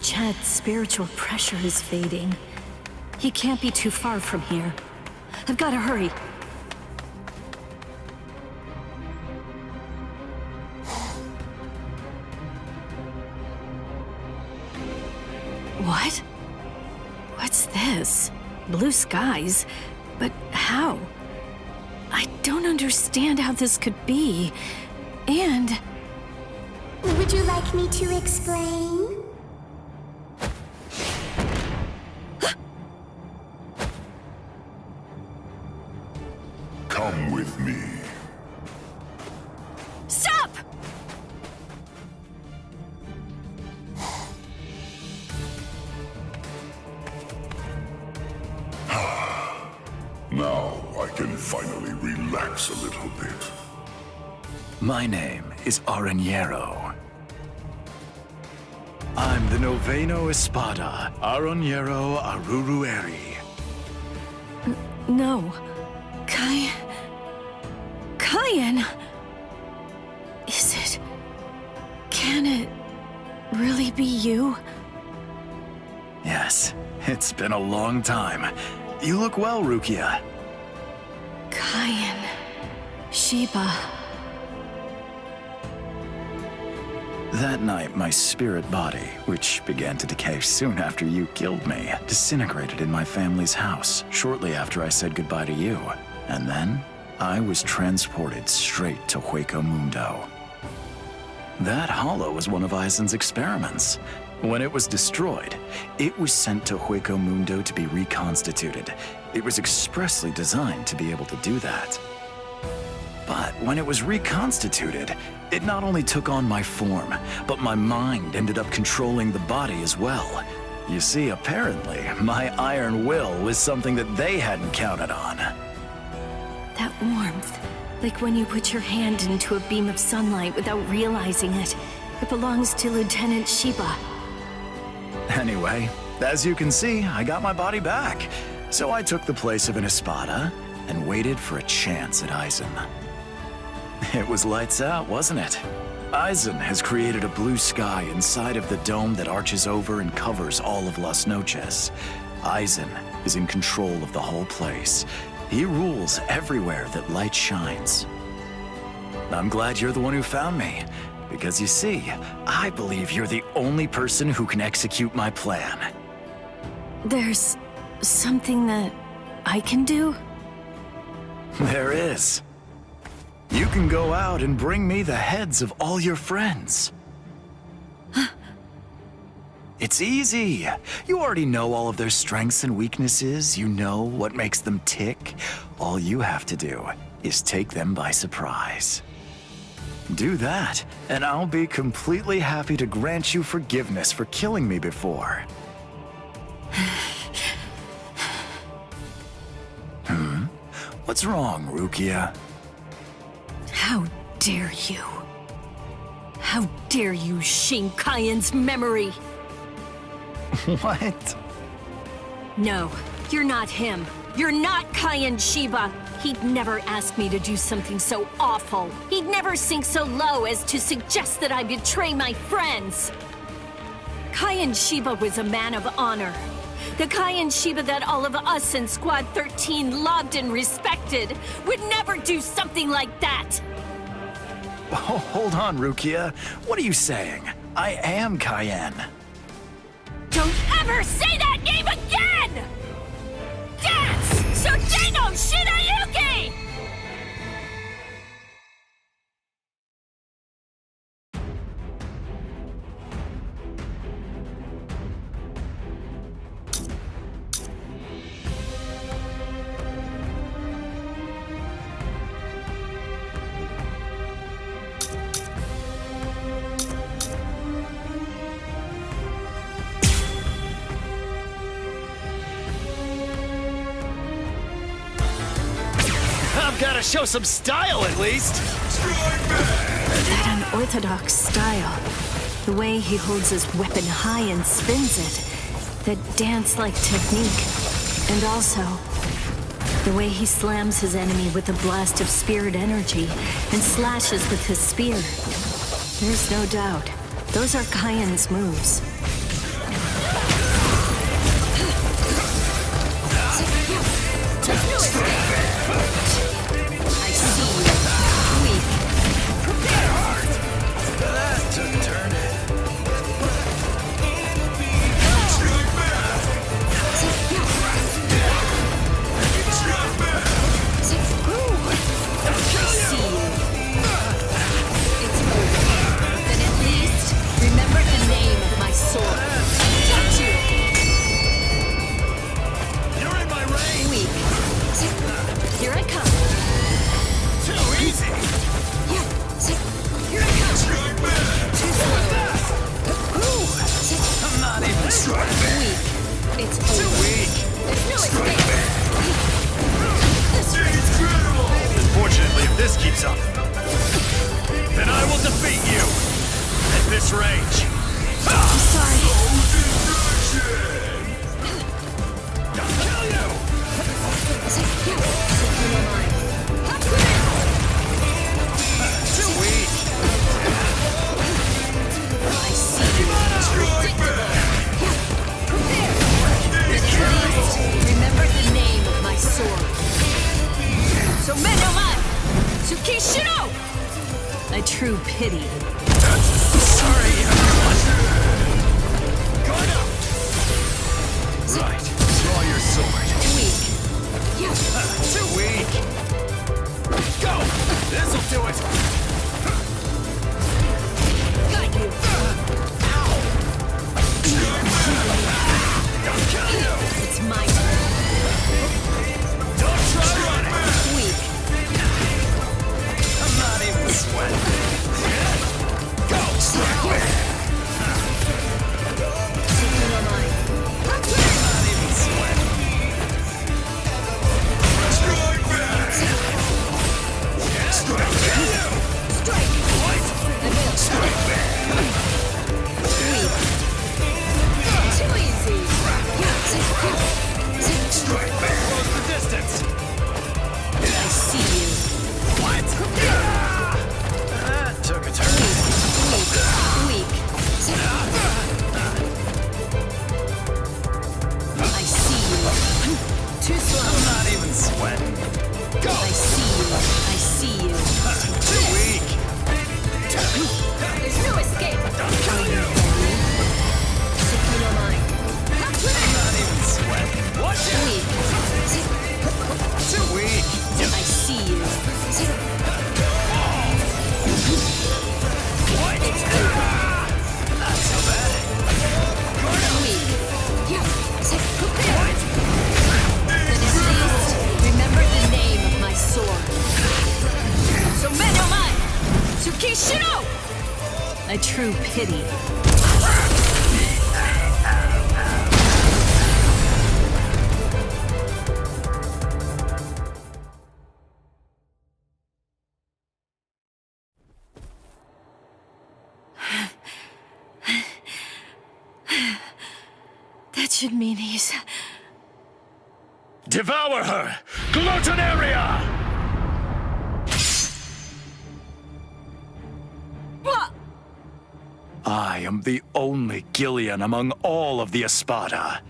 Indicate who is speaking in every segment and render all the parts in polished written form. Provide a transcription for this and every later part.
Speaker 1: Chad's spiritual pressure is fading. He can't be too far from here. I've got to hurry. What? What's this? Blue skies? But how? I don't understand how this could be. And...
Speaker 2: Would you like me to explain?
Speaker 3: Come with me.
Speaker 1: Stop!
Speaker 3: Now I can finally relax a little bit.
Speaker 4: My name is Aranjero. I'm the Noveno Espada, Aranjero Arurueri.
Speaker 1: No. Kyan... Is it... Can it really be you?
Speaker 4: Yes, it's been a long time. You look well, Rukia.
Speaker 1: Kyan... Sheba...
Speaker 4: That night, my spirit body, which began to decay soon after you killed me, disintegrated in my family's house shortly after I said goodbye to you. And then, I was transported straight to Hueco Mundo. That hollow was one of Aizen's experiments. When it was destroyed, it was sent to Hueco Mundo to be reconstituted. It was expressly designed to be able to do that. But when it was reconstituted, it not only took on my form, but my mind ended up controlling the body as well. You see, apparently, my iron will was something that they hadn't counted on.
Speaker 1: That warmth, like when you put your hand into a beam of sunlight without realizing it. It belongs to Lieutenant Sheba.
Speaker 4: Anyway, as you can see, I got my body back. So I took the place of an Espada and waited for a chance at Aizen. It was lights out, wasn't it? Aizen has created a blue sky inside of the dome that arches over and covers all of Las Noches. Aizen is in control of the whole place. He rules everywhere that light shines. I'm glad you're the one who found me, because you see, I believe you're the only person who can execute my plan.
Speaker 1: There's something that I can do?
Speaker 4: There is. You can go out and bring me the heads of all your friends. It's easy. You already know all of their strengths and weaknesses. You know what makes them tick. All you have to do is take them by surprise. Do that, and I'll be completely happy to grant you forgiveness for killing me before. What's wrong, Rukia?
Speaker 1: How dare you? How dare you shame Kyan's memory?
Speaker 4: What?
Speaker 1: No, you're not him. You're not Kyan Sheba. He'd never ask me to do something so awful. He'd never sink so low as to suggest that I betray my friends. Kyan Sheba was a man of honor. The Kyan Sheba that all of us in Squad 13 loved and respected would never do something like that.
Speaker 4: Oh, hold on, Rukia. What are you saying? I am Kyan.
Speaker 1: Don't ever say that name again! Dance! Shojeno Shinayuki!
Speaker 4: Gotta show some style, at least!
Speaker 1: That unorthodox style. The way he holds his weapon high and spins it. That dance-like technique. And also, the way he slams his enemy with a blast of spirit energy and slashes with his spear. There's no doubt. Those are Kyan's moves. see you. Weak.
Speaker 4: That took a turn.
Speaker 1: Remember the name of my sword. Got you!
Speaker 4: You're in my range!
Speaker 1: Weak. Here I come.
Speaker 4: Too easy!
Speaker 1: Here I come. Too slow.
Speaker 4: I'm not even sweating.
Speaker 1: Weak. It's
Speaker 4: Too
Speaker 1: over.
Speaker 4: weak!
Speaker 1: There's no escape. This way.
Speaker 4: Unfortunately, if this keeps up, then I will defeat you! At this range!
Speaker 1: I'm sorry.
Speaker 4: I'll kill you! Too weak!
Speaker 1: I see you. Remember the name of my sword. So Menoman! Tsukishiro! A true pity.
Speaker 4: Sorry, everyone. Going up! Right, draw your sword.
Speaker 1: Weak.
Speaker 4: Too weak! Go! This'll do it!
Speaker 1: Got you.
Speaker 4: I'll kill you!
Speaker 1: It's my turn.
Speaker 4: Don't try running!
Speaker 1: Weak.
Speaker 4: I'm not even sweating. Go! Strike me!
Speaker 1: Not
Speaker 4: Not even sweating. Strike back! Strike back!
Speaker 1: Strike.
Speaker 4: What?
Speaker 1: I will.
Speaker 4: Strike back!
Speaker 1: Weak. Too easy.
Speaker 4: Strike back! Close the distance!
Speaker 1: I see you.
Speaker 4: What? That took a turn.
Speaker 1: Weak. I see you. Too slow.
Speaker 4: I'm not even sweating. Go!
Speaker 1: I see you. I see you.
Speaker 4: Too weak!
Speaker 1: There's no escape.
Speaker 4: I'll kill you!
Speaker 1: Not
Speaker 4: Not even sweating. Watch it!
Speaker 1: weak.
Speaker 4: Too weak!
Speaker 1: I see you.
Speaker 4: What? Not so bad.
Speaker 1: Weak. Then at least remember the name of my sword. So Menoman! Tsukishiro! A true pity. That should mean he's...
Speaker 4: Devour her! Gluttonaria! I am the only Gillian among all of the Espada.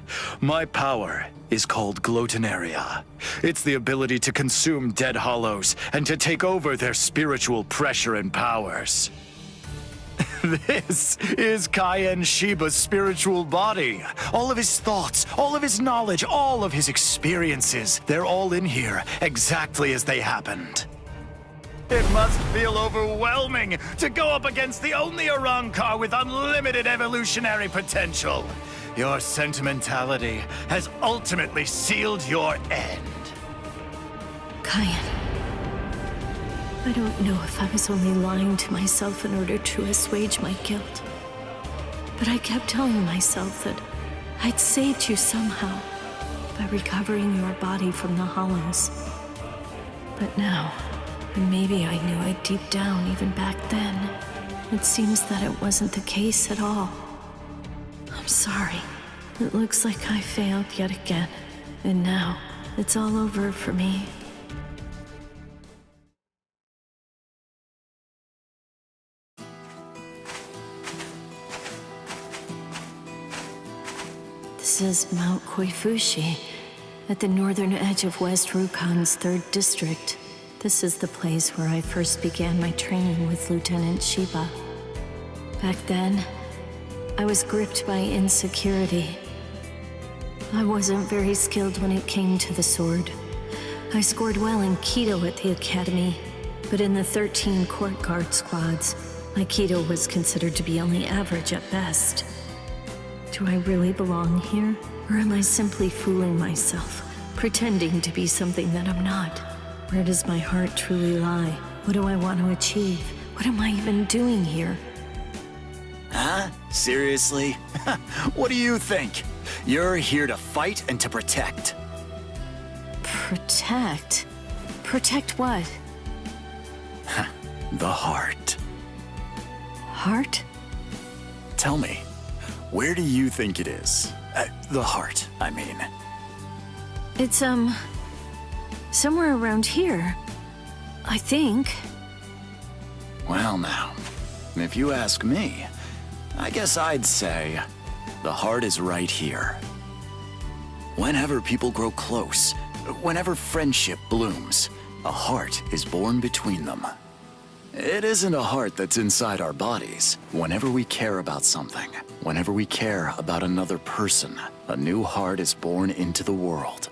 Speaker 4: My power is called Gluttonaria. It's the ability to consume dead hollows and to take over their spiritual pressure and powers. This is Cayenne Shiba's spiritual body. All of his thoughts, all of his knowledge, all of his experiences, they're all in here, exactly as they happened. It must feel overwhelming to go up against the only Arrancar with unlimited evolutionary potential. Your sentimentality has ultimately sealed your end.
Speaker 1: Cayenne. I don't know if I was only lying to myself in order to assuage my guilt. But I kept telling myself that I'd saved you somehow by recovering your body from the hollows. But now, and maybe I knew it deep down even back then, it seems that it wasn't the case at all. I'm sorry. It looks like I failed yet again. And now, it's all over for me. This is Mount Koifushi, at the northern edge of West Rukon's 3rd District. This is the place where I first began my training with Lieutenant Shiba. Back then, I was gripped by insecurity. I wasn't very skilled when it came to the sword. I scored well in Kido at the academy, but in the 13 court guard squads, my Kido was considered to be only average at best. Do I really belong here? Or am I simply fooling myself, pretending to be something that I'm not? Where does my heart truly lie? What do I want to achieve? What am I even doing here?
Speaker 4: Huh? Seriously? What do you think? You're here to fight and to protect.
Speaker 1: Protect? Protect what?
Speaker 4: The heart.
Speaker 1: Heart?
Speaker 4: Tell me, where do you think it is? The heart, I mean.
Speaker 1: It's, somewhere around here. I think.
Speaker 4: Well now, if you ask me, I guess I'd say the heart is right here. Whenever people grow close, whenever friendship blooms, a heart is born between them. It isn't a heart that's inside our bodies. Whenever we care about something, whenever we care about another person, a new heart is born into the world.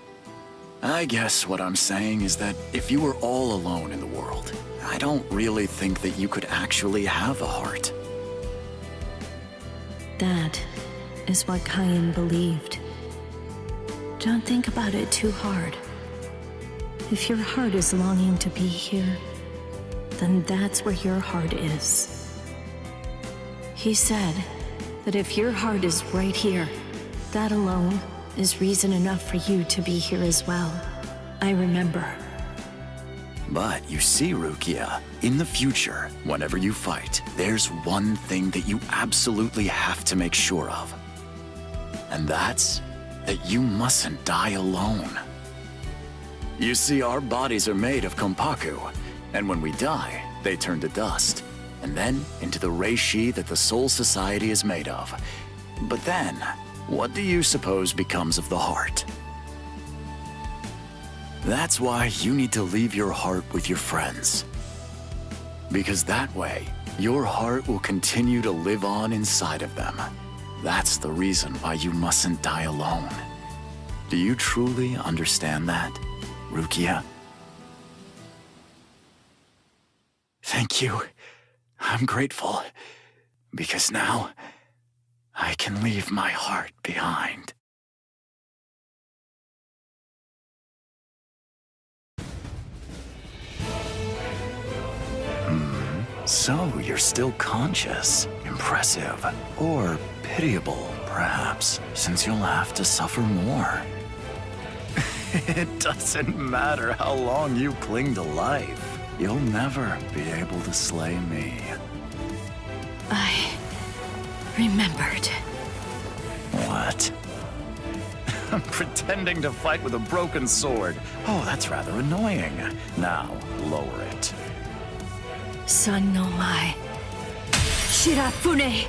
Speaker 4: I guess what I'm saying is that if you were all alone in the world, I don't really think that you could actually have a heart.
Speaker 1: That is what Kayan believed. Don't think about it too hard. If your heart is longing to be here, then that's where your heart is. He said that if your heart is right here, that alone is reason enough for you to be here as well. I remember.
Speaker 4: But you see, Rukia, in the future, whenever you fight, there's one thing that you absolutely have to make sure of. And that's that you mustn't die alone. You see, our bodies are made of kompaku, and when we die, they turn to dust, and then into the reishi that the Soul Society is made of. But then, what do you suppose becomes of the heart? That's why you need to leave your heart with your friends. Because that way, your heart will continue to live on inside of them. That's the reason why you mustn't die alone. Do you truly understand that, Rukia? Thank you. I'm grateful. Because now, I can leave my heart behind. So you're still conscious. Impressive. Or pitiable, perhaps, since you'll have to suffer more. It doesn't matter how long you cling to life. You'll never be able to slay me.
Speaker 1: I remembered.
Speaker 4: What? I'm pretending to fight with a broken sword. Oh, that's rather annoying. Now, lower it.
Speaker 1: Son no Mai. Shirafune!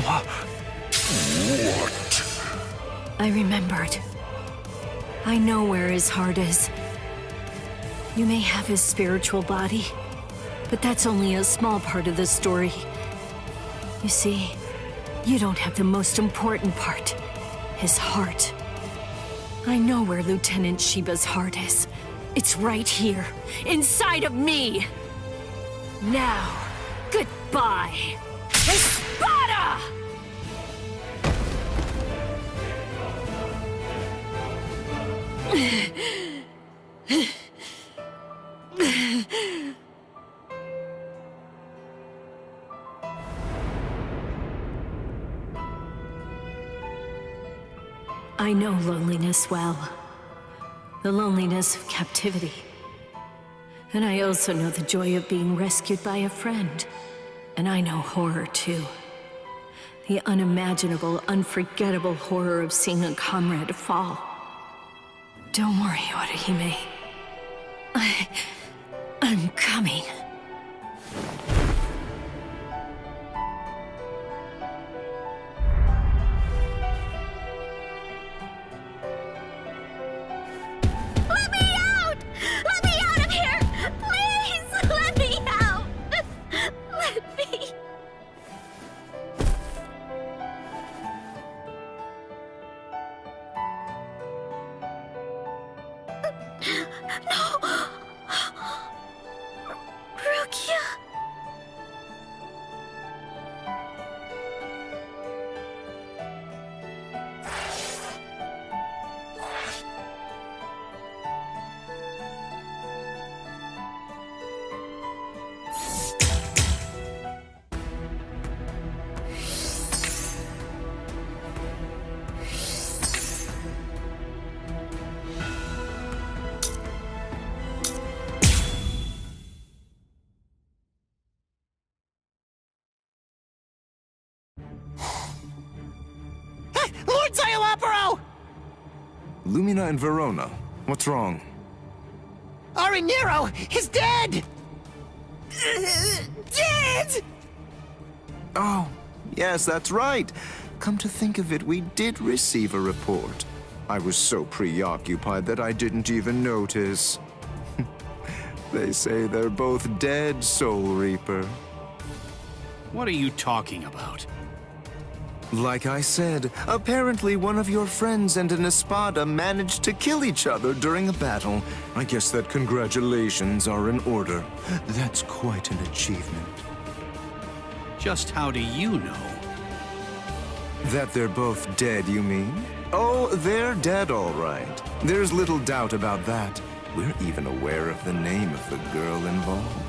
Speaker 3: What?
Speaker 1: I remembered. I know where his heart is. You may have his spiritual body, but that's only a small part of the story. You see, you don't have the most important part, his heart. I know where Lieutenant Shiba's heart is. It's right here, inside of me. Now, goodbye. Espada! I know loneliness well. The loneliness of captivity. And I also know the joy of being rescued by a friend. And I know horror too. The unimaginable, unforgettable horror of seeing a comrade fall. Don't worry, Orihime. I'm coming.
Speaker 5: Lumina and Verona, what's wrong?
Speaker 6: Arinero is dead! Dead!
Speaker 5: Oh, yes, that's right. Come to think of it, we did receive a report. I was so preoccupied that I didn't even notice. They say they're both dead, Soul Reaper.
Speaker 7: What are you talking about?
Speaker 5: Like I said, apparently one of your friends and an Espada managed to kill each other during a battle. I guess that congratulations are in order. That's quite an achievement.
Speaker 7: Just how do you know?
Speaker 5: That they're both dead, you mean? Oh, they're dead, all right. There's little doubt about that. We're even aware of the name of the girl involved.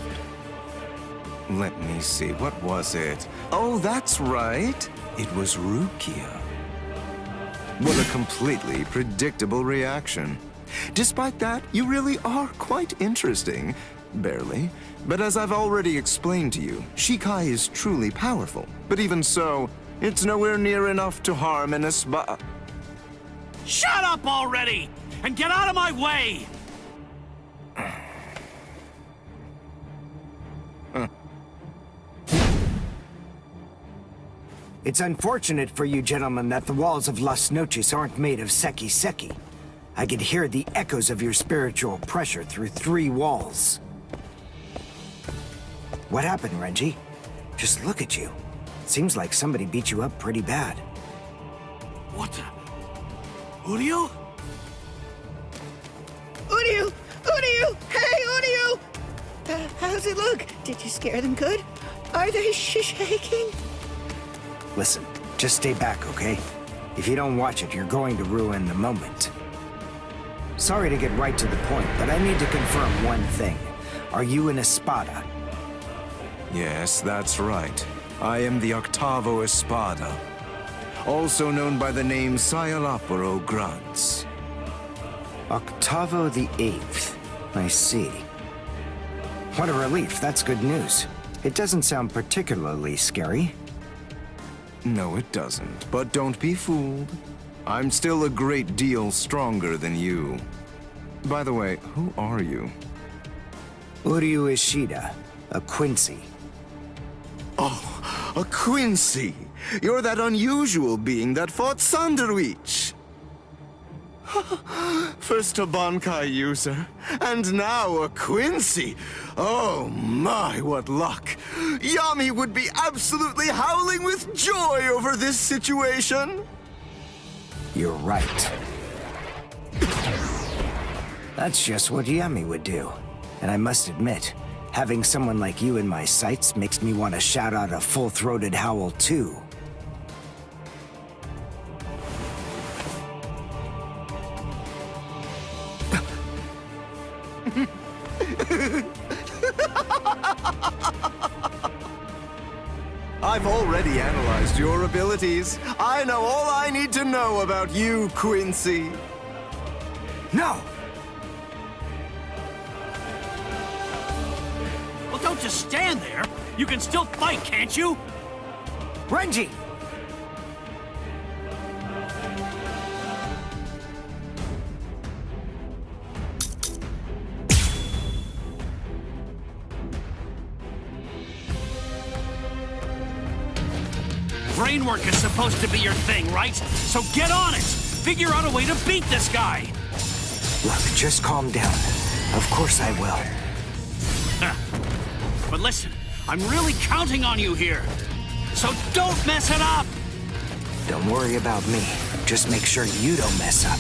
Speaker 5: Let me see, what was it? Oh, that's right. It was Rukia. What a completely predictable reaction. Despite that, you really are quite interesting. Barely. But as I've already explained to you, Shikai is truly powerful. But even so, it's nowhere near enough to harm an Espada.
Speaker 7: Shut up already! And get out of my way!
Speaker 6: It's unfortunate for you gentlemen that the walls of Las Noches aren't made of Seki Seki. I could hear the echoes of your spiritual pressure through 3 walls. What happened, Renji? Just look at you. Seems like somebody beat you up pretty bad.
Speaker 7: What the? Uryu?
Speaker 8: Uryu! Uryu! Hey, Uryu! How's it look? Did you scare them good? Are they shaking?
Speaker 6: Listen, just stay back, okay? If you don't watch it, you're going to ruin the moment. Sorry to get right to the point, but I need to confirm one thing. Are you an Espada?
Speaker 5: Yes, that's right. I am the Octavo Espada, also known by the name Sayalaporo Grunts.
Speaker 6: Octavo the 8th. I see. What a relief, that's good news. It doesn't sound particularly scary.
Speaker 5: No, it doesn't. But don't be fooled. I'm still a great deal stronger than you. By the way, who are you?
Speaker 6: Uryu Ishida, a Quincy.
Speaker 5: Oh, a Quincy! You're that unusual being that fought Sanderwich! First a Bankai user, and now a Quincy! Oh my, what luck! Yami would be absolutely howling with joy over this situation!
Speaker 6: You're right. That's just what Yami would do. And I must admit, having someone like you in my sights makes me want to shout out a full-throated howl too.
Speaker 5: I've already analyzed your abilities. I know all I need to know about you, Quincy.
Speaker 6: No!
Speaker 7: Well, don't just stand there. You can still fight, can't you?
Speaker 6: Renji!
Speaker 7: Brain work is supposed to be your thing, right? So get on it! Figure out a way to beat this guy!
Speaker 6: Look, just calm down. Of course I will.
Speaker 7: But listen, I'm really counting on you here. So don't mess it up!
Speaker 6: Don't worry about me. Just make sure you don't mess up.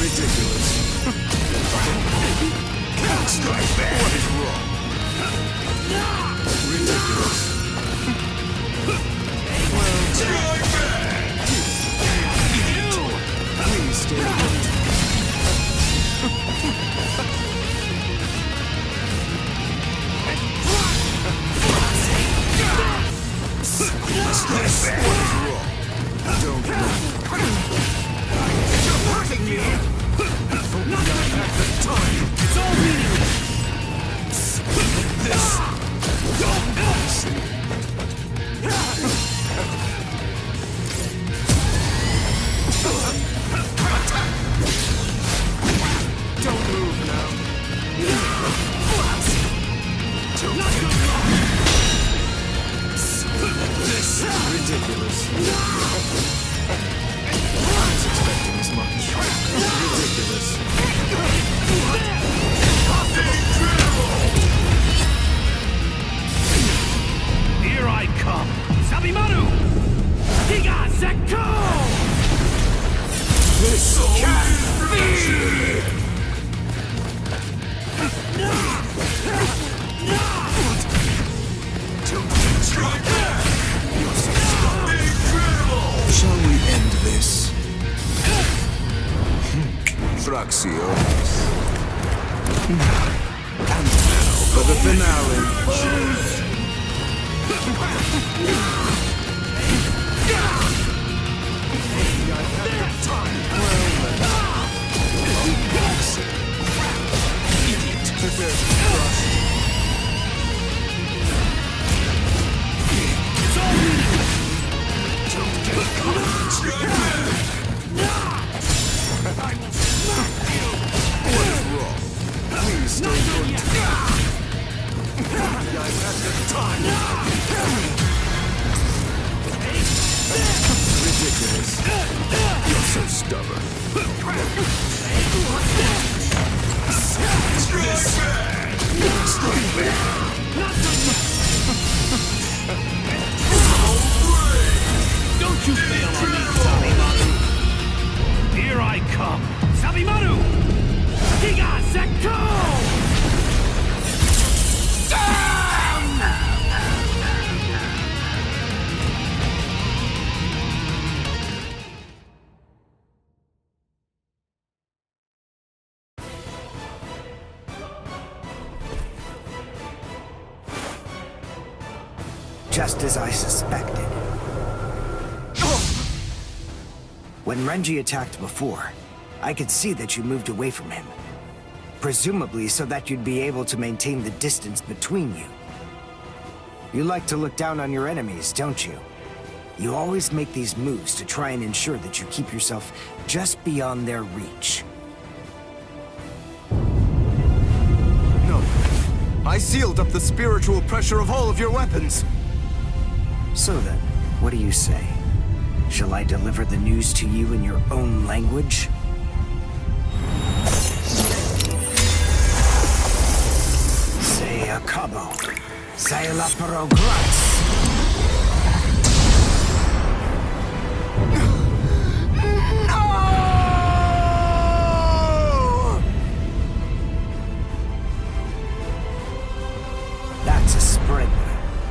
Speaker 3: Ridiculous. Strike back. What is wrong? Ridiculous. Strike back. Please stay put. Strike back. What is wrong? Don't move. You're hurting me. Not at the time.
Speaker 7: It's all meaningless!
Speaker 3: This. Don't see.
Speaker 5: Adios. And now for the finale. Please stay put. Guys, at the time. Ridiculous. You're so stubborn. Strike back.
Speaker 7: Don't you fail on me, Sabimaru! Here I come! Sabimaru! Giga Sekko!
Speaker 6: Just as I suspected. When Renji attacked before, I could see that you moved away from him. Presumably so that you'd be able to maintain the distance between you. You like to look down on your enemies, don't you? You always make these moves to try and ensure that you keep yourself just beyond their reach.
Speaker 5: No. I sealed up the spiritual pressure of all of your weapons.
Speaker 6: So then, what do you say? Shall I deliver the news to you in your own language? Say a cabo. Say la progress. That's a spring.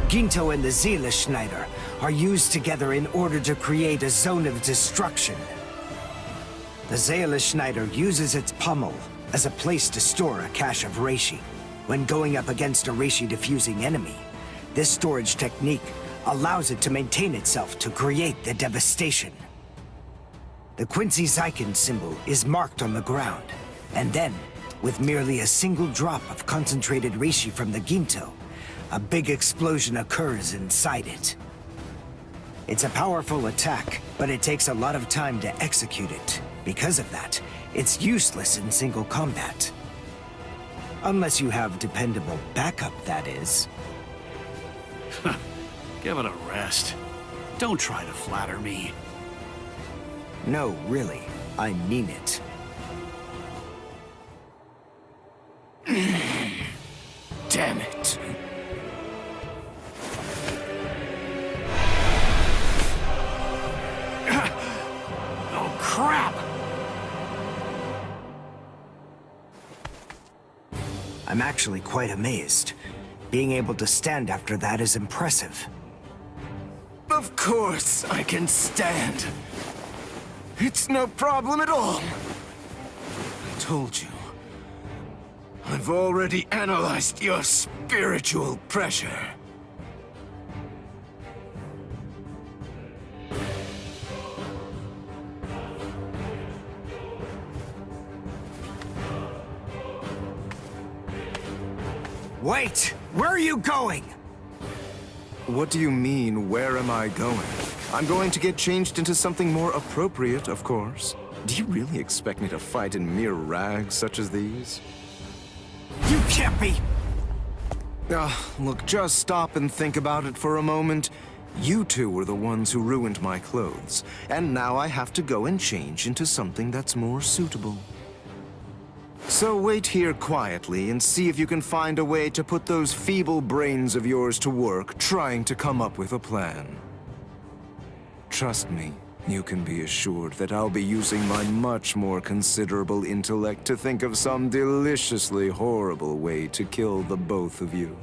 Speaker 6: Ginto and the Seele Schneider are used together in order to create a zone of destruction. The Seele Schneider uses its pommel as a place to store a cache of reishi. When going up against a reishi-diffusing enemy, this storage technique allows it to maintain itself to create the devastation. The Quincy Zyken symbol is marked on the ground, and then, with merely a single drop of concentrated reishi from the Ginto, a big explosion occurs inside it. It's a powerful attack, but it takes a lot of time to execute it. Because of that, it's useless in single combat. Unless you have dependable backup, that is.
Speaker 7: Give it a rest. Don't try to flatter me.
Speaker 6: No, really. I mean it.
Speaker 5: Damn it.
Speaker 7: Oh, crap!
Speaker 6: I'm actually quite amazed. Being able to stand after that is impressive.
Speaker 5: Of course I can stand. It's no problem at all. I told you. I've already analyzed your spiritual pressure.
Speaker 6: Wait! Where are you going?
Speaker 5: What do you mean, where am I going? I'm going to get changed into something more appropriate, of course. Do you really expect me to fight in mere rags such as these?
Speaker 6: You can't be!
Speaker 5: Look, just stop and think about it for a moment. You two were the ones who ruined my clothes, and now I have to go and change into something that's more suitable. So wait here quietly and see if you can find a way to put those feeble brains of yours to work trying to come up with a plan. Trust me, you can be assured that I'll be using my much more considerable intellect to think of some deliciously horrible way to kill the both of you.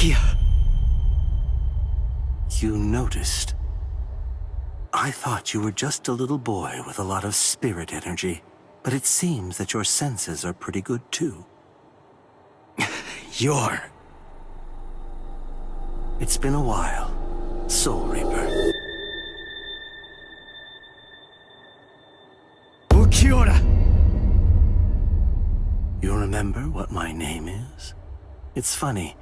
Speaker 8: Rukia!
Speaker 9: You noticed. I thought you were just a little boy with a lot of spirit energy, but it seems that your senses are pretty good too.
Speaker 8: You're...
Speaker 9: It's been a while, Soul Reaper.
Speaker 8: Ukiora!
Speaker 9: You remember what my name is? It's funny,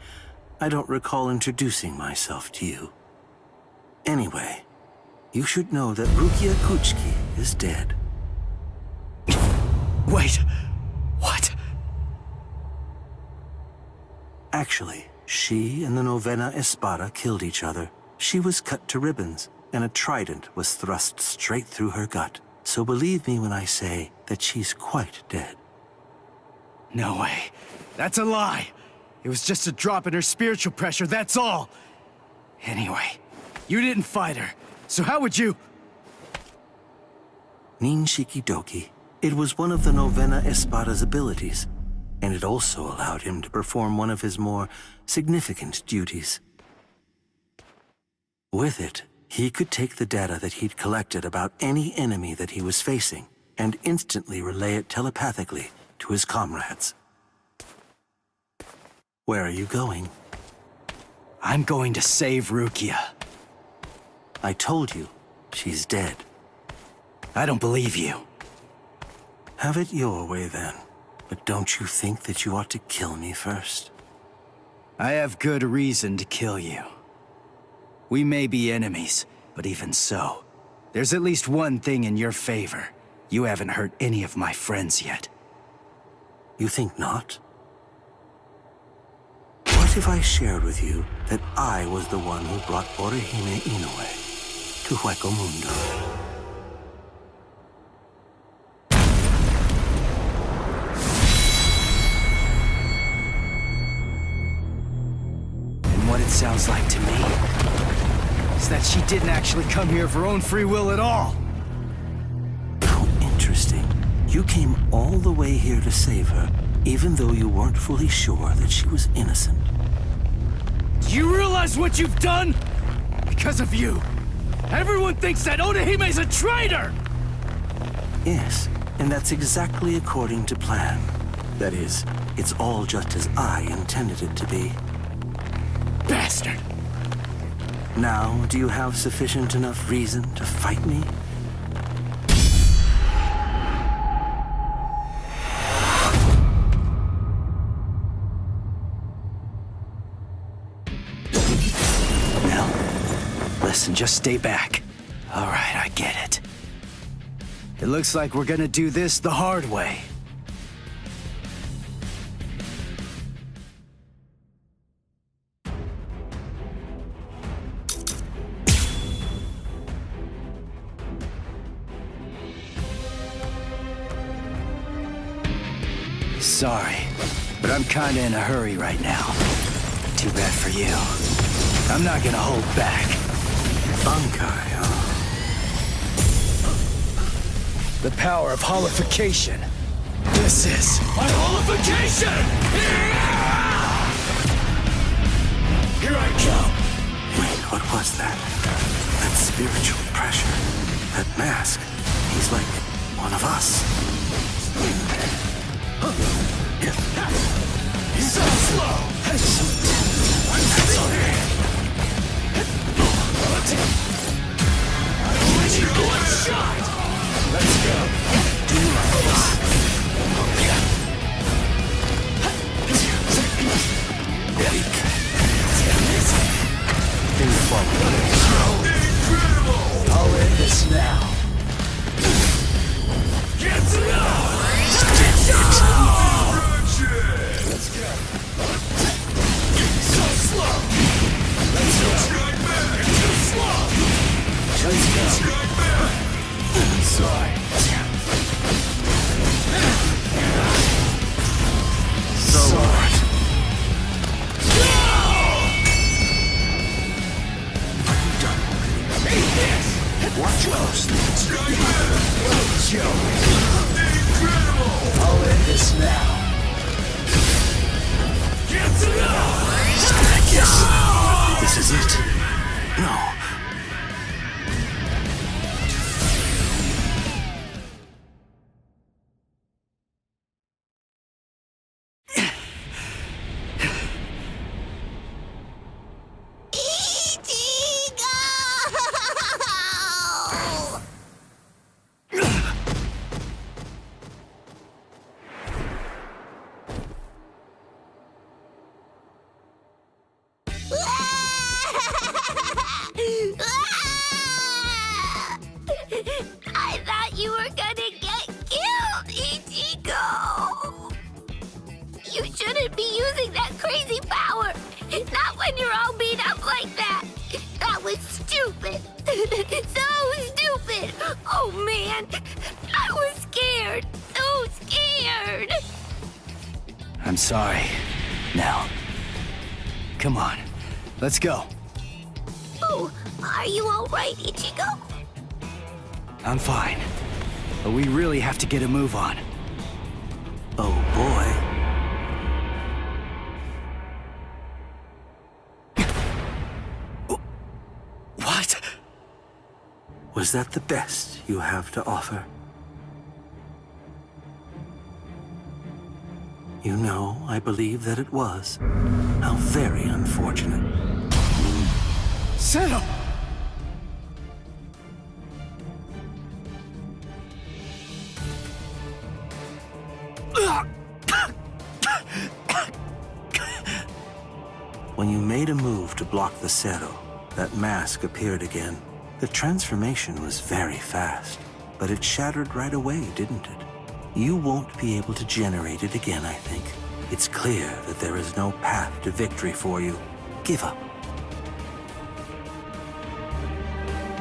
Speaker 9: I don't recall introducing myself to you. Anyway, you should know that Rukia Kuchiki is dead.
Speaker 8: Wait, what?
Speaker 9: Actually, she and the Novena Espada killed each other. She was cut to ribbons, and a trident was thrust straight through her gut. So believe me when I say that she's quite dead.
Speaker 8: No way. That's a lie. It was just a drop in her spiritual pressure, that's all. Anyway, you didn't fight her, so how would you...
Speaker 9: Ninshiki Doki. It was one of the Novena Espada's abilities, and it also allowed him to perform one of his more significant duties. With it, he could take the data that he'd collected about any enemy that he was facing and instantly relay it telepathically to his comrades. Where are you going?
Speaker 8: I'm going to save Rukia.
Speaker 9: I told you, she's dead.
Speaker 8: I don't believe you.
Speaker 9: Have it your way then. But don't you think that you ought to kill me first?
Speaker 8: I have good reason to kill you. We may be enemies, but even so, there's at least one thing in your favor. You haven't hurt any of my friends yet.
Speaker 9: You think not? What if I shared with you that I was the one who brought Orihime Inoue to Hueco Mundo?
Speaker 8: What it sounds like to me is that she didn't actually come here of her own free will at all.
Speaker 9: How interesting. You came all the way here to save her, even though you weren't fully sure that she was innocent.
Speaker 8: Do you realize what you've done? Because of you, everyone thinks that Odahime's a traitor!
Speaker 9: Yes, and that's exactly according to plan. That is, it's all just as I intended it to be.
Speaker 8: Bastard!
Speaker 9: Now, do you have sufficient enough reason to fight me?
Speaker 8: Now, listen, just stay back. All right, I get it. It looks like we're gonna do this the hard way. Sorry, but I'm kinda in a hurry right now. Too bad for you. I'm not gonna hold back.
Speaker 9: Bankai, huh?
Speaker 8: The power of holification. This is my holification! Here I come!
Speaker 9: Wait, what was that? That spiritual pressure. That mask. He's like one of us.
Speaker 8: He's so slow! That's okay. I don't let you go unshot! Let's go. Do this.
Speaker 9: Weak. Incredible!
Speaker 8: I'll end this now. Get to know! Let's go. So slow. Let's go. Too slow. Let's go. Sorry. Sword. Eat this. Watch closely. I'll end this now. Get to know!
Speaker 9: Yes. This is it. No.
Speaker 2: I thought you were gonna get killed, Ichigo! You shouldn't be using that crazy power! Not when you're all beat up like that! That was stupid! So stupid! Oh man! I was scared! So scared!
Speaker 8: I'm sorry. Now, come on. Let's go.
Speaker 2: Oh, are you alright, Ichigo?
Speaker 8: I'm fine. But we really have to get a move on.
Speaker 9: Oh boy.
Speaker 8: What?
Speaker 9: Was that the best you have to offer? You know, I believe that it was. How very unfortunate.
Speaker 8: Settle!
Speaker 9: When you made a move to block the Zero, that mask appeared again. The transformation was very fast, but it shattered right away, didn't it? You won't be able to generate it again, I think. It's clear that there is no path to victory for you. Give up.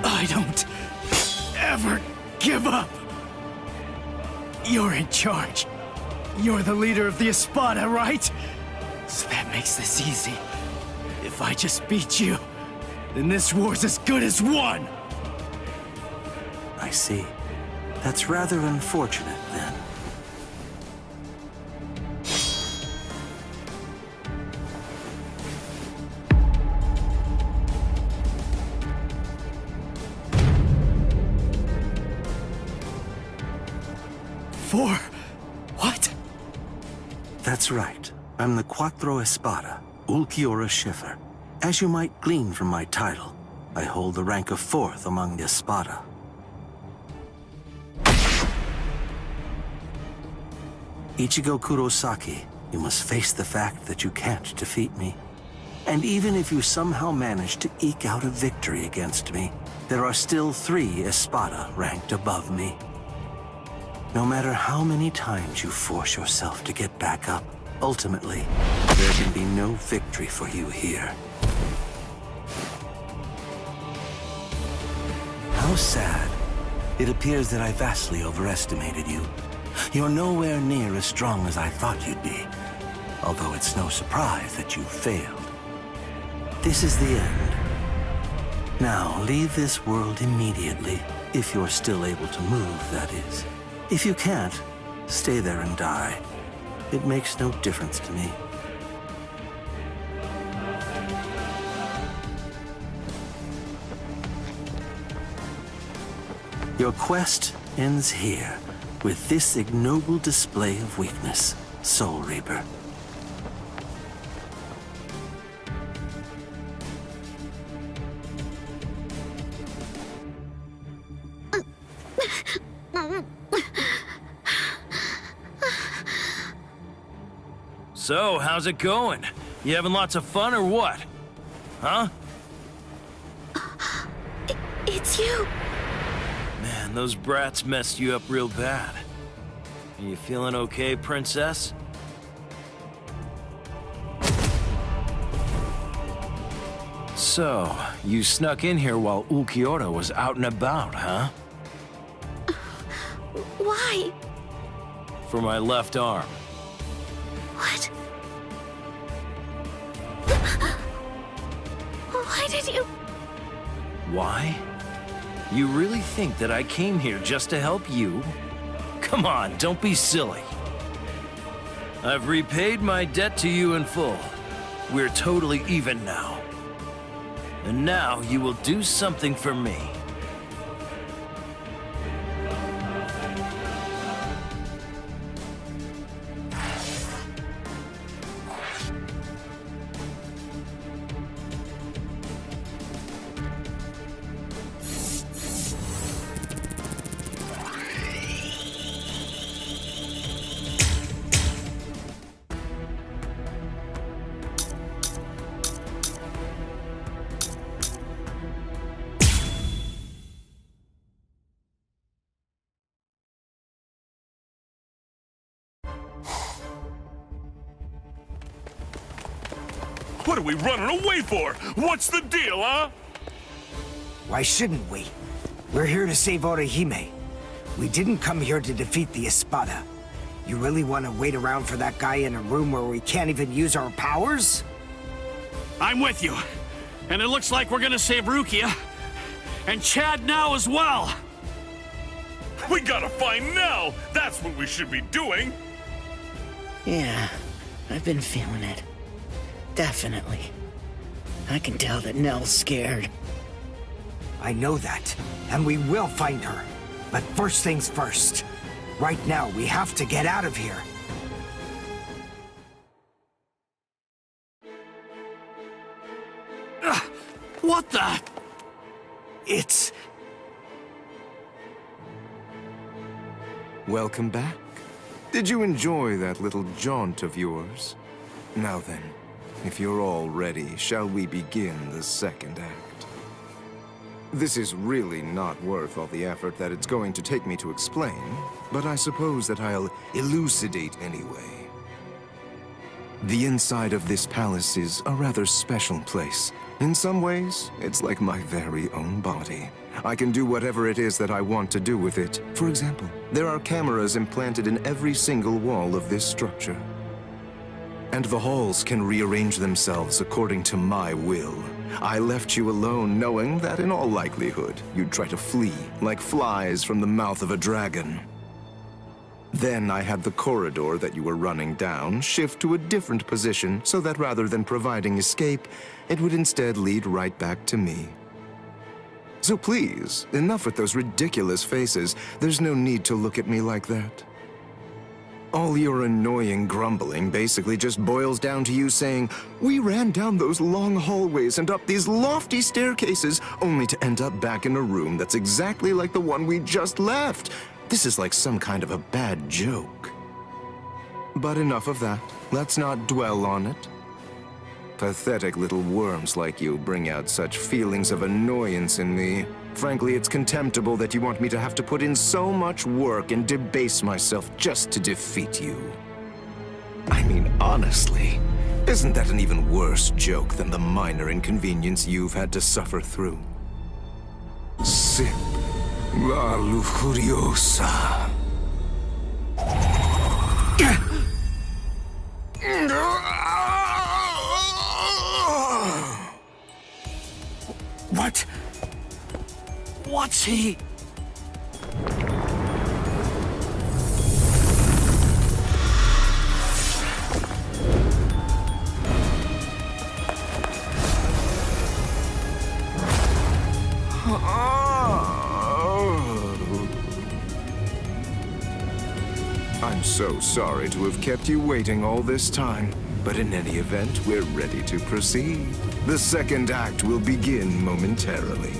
Speaker 8: I don't ever give up. You're in charge. You're the leader of the Espada, right? So that makes this easy. If I just beat you, then this war's as good as won.
Speaker 9: I see. That's rather unfortunate, then.
Speaker 8: For what?
Speaker 9: That's right. I'm the Cuatro Espada, Ulquiorra Schiffer. As you might glean from my title, I hold the rank of 4th among the Espada. Ichigo Kurosaki, you must face the fact that you can't defeat me. And even if you somehow manage to eke out a victory against me, there are still 3 Espada ranked above me. No matter how many times you force yourself to get back up, ultimately, there can be no victory for you here. How sad. It appears that I vastly overestimated you. You're nowhere near as strong as I thought you'd be, although it's no surprise that you failed. This is the end. Now, leave this world immediately, if you're still able to move, that is. If you can't, stay there and die. It makes no difference to me. Your quest ends here, with this ignoble display of weakness, Soul Reaper.
Speaker 7: So, how's it going? You having lots of fun or what? Huh?
Speaker 2: It's you.
Speaker 7: Man, those brats messed you up real bad. Are you feeling okay, princess? So, you snuck in here while Ulquiorra was out and about, huh?
Speaker 2: Why?
Speaker 7: For my left arm.
Speaker 2: What? Why did you...
Speaker 7: Why? You really think that I came here just to help you? Come on, don't be silly. I've repaid my debt to you in full.
Speaker 3: We're totally even now. And now you will do something for me.
Speaker 10: What are we running away for? What's the deal, huh?
Speaker 6: Why shouldn't we? We're here to save Orihime. We didn't come here to defeat the Espada. You really want to wait around for that guy in a room where we can't even use our powers?
Speaker 7: I'm with you. And it looks like we're gonna save Rukia. And Chad now as well.
Speaker 10: We gotta find Nell! That's what we should be doing!
Speaker 11: Yeah, I've been feeling it. Definitely. I can tell that Nell's scared.
Speaker 6: I know that, and we will find her. But first things first. Right now, we have to get out of here.
Speaker 7: What the?
Speaker 6: It's...
Speaker 5: Welcome back. Did you enjoy that little jaunt of yours? Now then, if you're all ready, shall we begin the second act? This is really not worth all the effort that it's going to take me to explain, but I suppose that I'll elucidate anyway. The inside of this palace is a rather special place. In some ways, it's like my very own body. I can do whatever it is that I want to do with it. For example, there are cameras implanted in every single wall of this structure. And the halls can rearrange themselves according to my will. I left you alone knowing that in all likelihood, you'd try to flee like flies from the mouth of a dragon. Then I had the corridor that you were running down shift to a different position so that rather than providing escape, it would instead lead right back to me. So please, enough with those ridiculous faces. There's no need to look at me like that. All your annoying grumbling basically just boils down to you saying, "We ran down those long hallways and up these lofty staircases, only to end up back in a room that's exactly like the one we just left." This is like some kind of a bad joke. But enough of that. Let's not dwell on it. Pathetic little worms like you bring out such feelings of annoyance in me. Frankly, it's contemptible that you want me to have to put in so much work and debase myself just to defeat you. I mean, honestly, isn't that an even worse joke than the minor inconvenience you've had to suffer through? Sip la lujuriosa.
Speaker 6: What?
Speaker 7: What's he?
Speaker 5: I'm so sorry to have kept you waiting all this time, but in any event, we're ready to proceed. The second act will begin momentarily.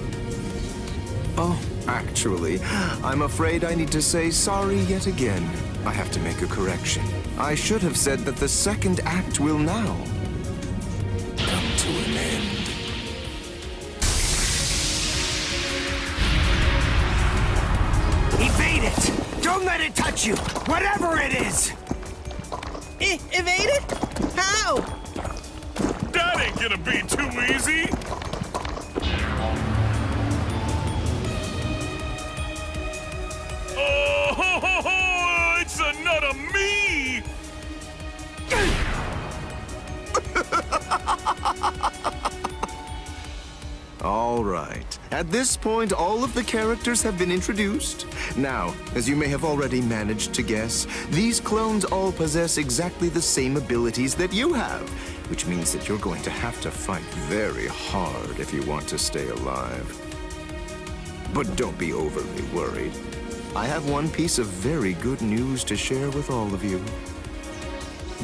Speaker 5: Oh, actually, I'm afraid I need to say sorry yet again. I have to make a correction. I should have said that the second act will now come to an end.
Speaker 6: Evade it! Don't let it touch you! Whatever it is!
Speaker 11: Evade it? How?
Speaker 10: That ain't gonna be too easy! Oh, ho, ho, ho, it's a nut of me!
Speaker 5: All right. At this point, all of the characters have been introduced. Now, as you may have already managed to guess, these clones all possess exactly the same abilities that you have. which means that you're going to have to fight very hard if you want to stay alive. But don't be overly worried. I have one piece of very good news to share with all of you.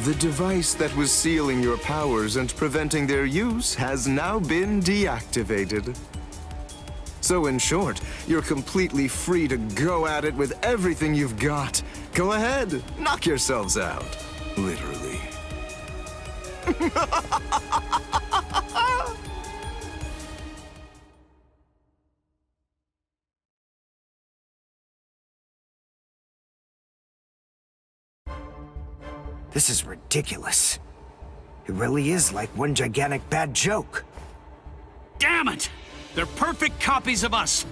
Speaker 5: The device that was sealing your powers and preventing their use has now been deactivated. So in short, you're completely free to go at it with everything you've got. Go ahead, knock yourselves out. Literally.
Speaker 6: This is ridiculous. It really is like one gigantic bad joke.
Speaker 7: Damn it! They're perfect copies of us.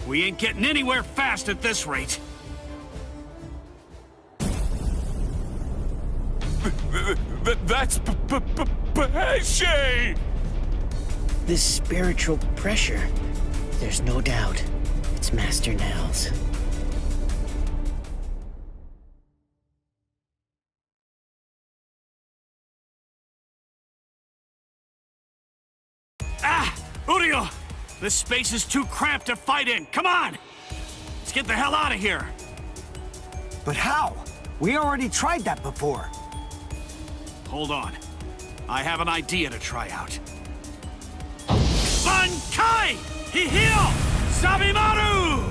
Speaker 7: We ain't getting anywhere fast at this rate.
Speaker 10: That's Pesce!
Speaker 11: This spiritual pressure, there's no doubt. It's Master Nels.
Speaker 7: Ah! Urio! This space is too cramped to fight in. Come on! Let's get the hell out of here.
Speaker 6: But how? We already tried that before.
Speaker 7: Hold on. I have an idea to try out. Bankai! Hihio! Sabimaru!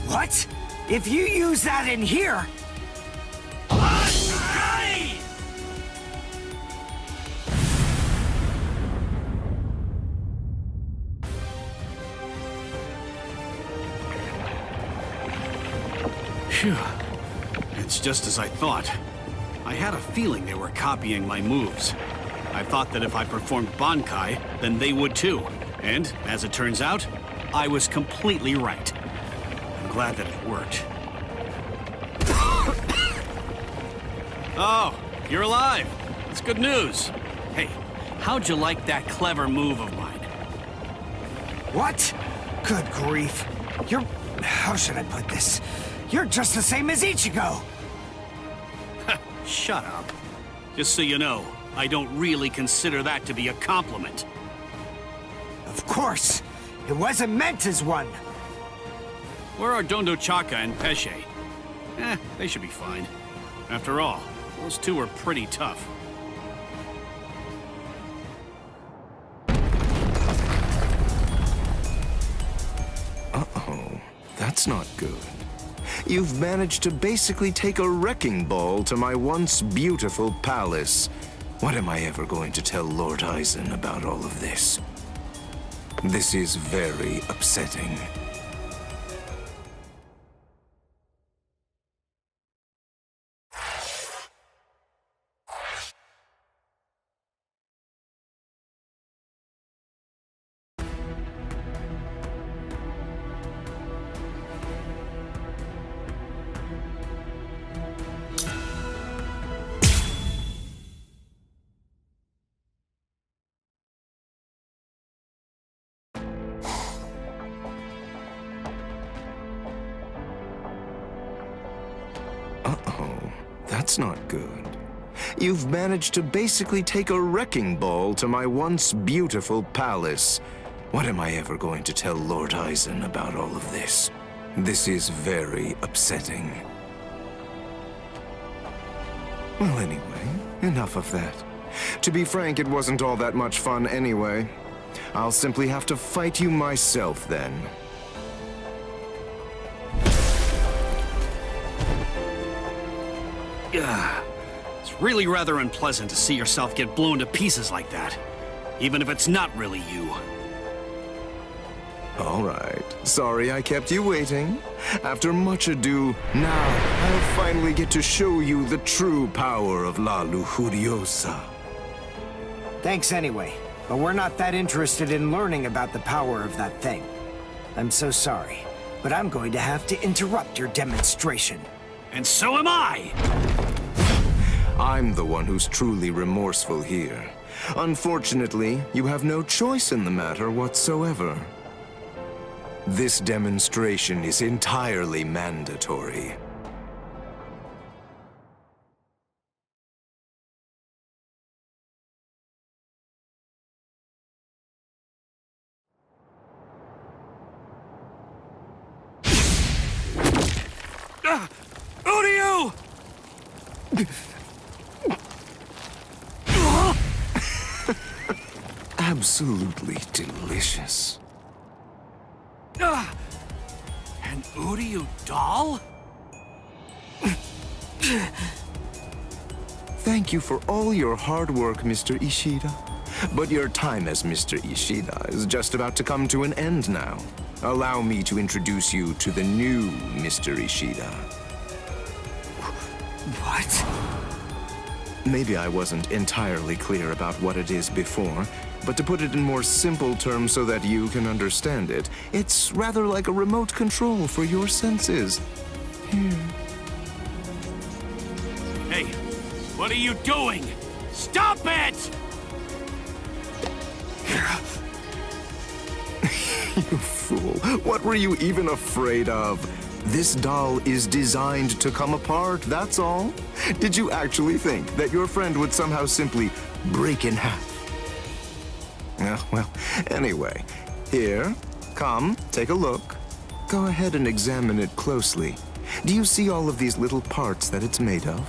Speaker 6: What? If you use that in here...
Speaker 7: Bankai! Phew. It's just as I thought. I had a feeling they were copying my moves. I thought that if I performed Bankai, then they would too. And, as it turns out, I was completely right. I'm glad that it worked. Oh, you're alive. That's good news. Hey, how'd you like that clever move of mine?
Speaker 6: What? Good grief. You're... How should I put this? You're just the same as Ichigo!
Speaker 7: Shut up. Just so you know, I don't really consider that to be a compliment.
Speaker 6: Of course! It wasn't meant as one!
Speaker 7: Where are Dondo Chaka and Pesce? They should be fine. After all, those two are pretty tough.
Speaker 5: Uh-oh, that's not good. You've managed to basically take a wrecking ball to my once beautiful palace. What am I ever going to tell Lord Aizen about all of this? This is very upsetting. Uh-oh, that's not good. You've managed to basically take a wrecking ball to my once beautiful palace. What am I ever going to tell Lord Aizen about all of this? This is very upsetting. Well, anyway, enough of that. To be frank, it wasn't all that much fun anyway. I'll simply have to fight you myself then.
Speaker 7: It's really rather unpleasant to see yourself get blown to pieces like that, even if it's not really you.
Speaker 5: All right. Sorry I kept you waiting. After much ado, now I'll finally get to show you the true power of La Lujuriosa.
Speaker 6: Thanks anyway, but we're not that interested in learning about the power of that thing. I'm so sorry, but I'm going to have to interrupt your demonstration.
Speaker 7: And so am I!
Speaker 5: I'm the one who's truly remorseful here. Unfortunately, you have no choice in the matter whatsoever. This demonstration is entirely mandatory.
Speaker 10: Uryu!
Speaker 5: Absolutely delicious.
Speaker 10: An Uryu doll?
Speaker 5: Thank you for all your hard work, Mr. Ishida. But your time as Mr. Ishida is just about to come to an end now. Allow me to introduce you to the new Mr. Ishida.
Speaker 10: What?
Speaker 5: Maybe I wasn't entirely clear about what it is before, but to put it in more simple terms so that you can understand it, it's rather like a remote control for your senses. Here.
Speaker 10: Hey, what are you doing? Stop it!
Speaker 5: You fool. What were you even afraid of? This doll is designed to come apart, that's all. Did you actually think that your friend would somehow simply break in half? Well, anyway, here, come, take a look. Go ahead and examine it closely. Do you see all of these little parts that it's made of?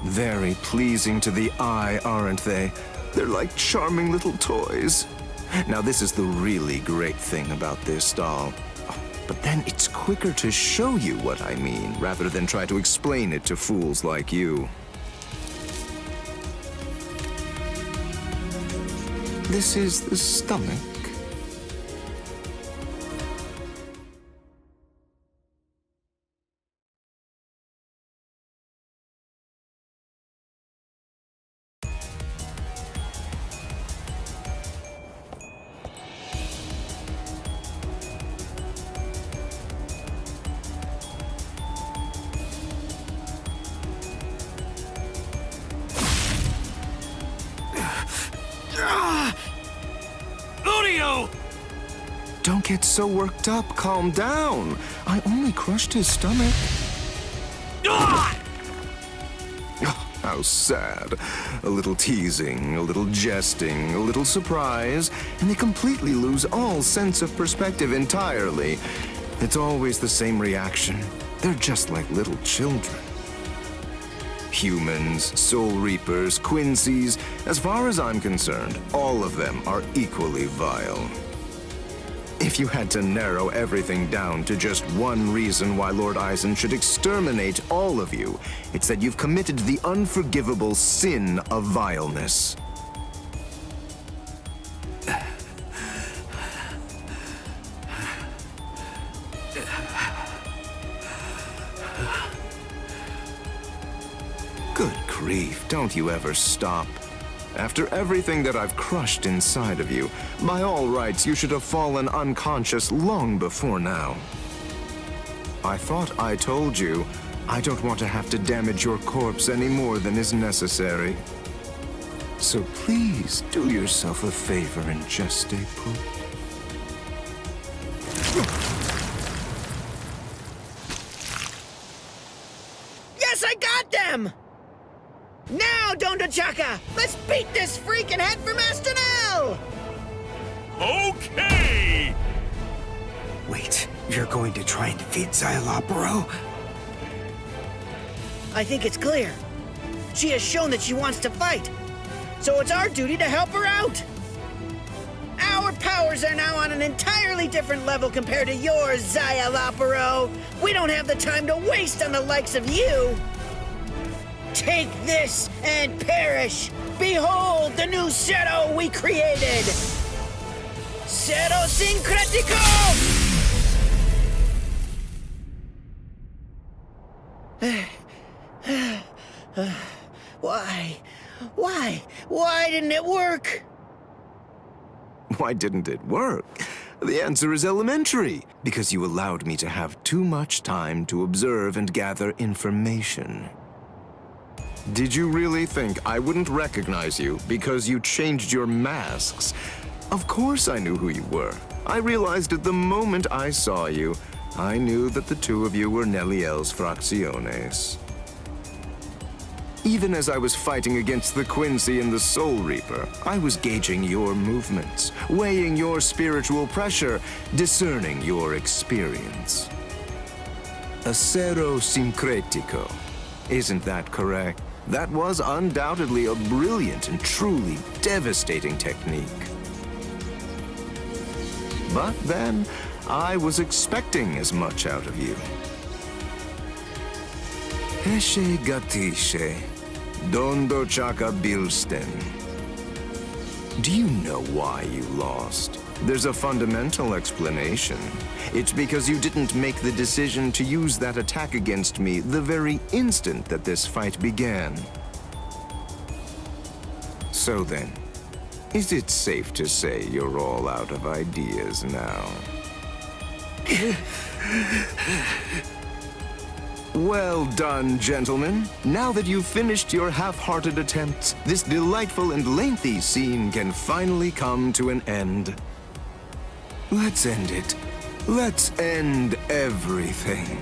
Speaker 5: Very pleasing to the eye, aren't they? They're like charming little toys. Now, this is the really great thing about this doll. But then it's quicker to show you what I mean, rather than try to explain it to fools like you. This is the stomach.
Speaker 10: Uryu!
Speaker 5: Don't get so worked up. Calm down. I only crushed his stomach.
Speaker 10: Ah!
Speaker 5: How sad. A little teasing, a little jesting, a little surprise, and they completely lose all sense of perspective entirely. It's always the same reaction. They're just like little children. Humans, Soul Reapers, Quincy's, as far as I'm concerned, all of them are equally vile. If you had to narrow everything down to just one reason why Lord Aizen should exterminate all of you, it's that you've committed the unforgivable sin of vileness. Good grief, don't you ever stop. After everything that I've crushed inside of you, by all rights, you should have fallen unconscious long before now. I thought I told you, I don't want to have to damage your corpse any more than is necessary. So please, do yourself a favor and just stay put.
Speaker 11: Yes, I got them! Now, Donda Chaka! Let's beat this freak and head for Master Nell!
Speaker 10: Okay!
Speaker 6: Wait, you're going to try and defeat Xyalopero?
Speaker 11: I think it's clear. She has shown that she wants to fight. So it's our duty to help her out. Our powers are now on an entirely different level compared to yours, Xyalopero. We don't have the time to waste on the likes of you. Take this and perish! Behold the new Zero we created! Zero Syncretico! Why didn't it work?
Speaker 5: Why didn't it work? The answer is elementary. Because you allowed me to have too much time to observe and gather information. Did you really think I wouldn't recognize you because you changed your masks? Of course I knew who you were. I realized at the moment I saw you, I knew that the two of you were Neliel's Fracciones. Even as I was fighting against the Quincy and the Soul Reaper, I was gauging your movements, weighing your spiritual pressure, discerning your experience. Acero Syncretico. Isn't that correct? That was undoubtedly a brilliant and truly devastating technique. But then, I was expecting as much out of you. Eshe gatishe, dondo chaka bilsten. Do you know why you lost? There's a fundamental explanation. It's because you didn't make the decision to use that attack against me the very instant that this fight began. So then, is it safe to say you're all out of ideas now? Well done, gentlemen. Now that you've finished your half-hearted attempts, this delightful and lengthy scene can finally come to an end. Let's end it. Let's end everything.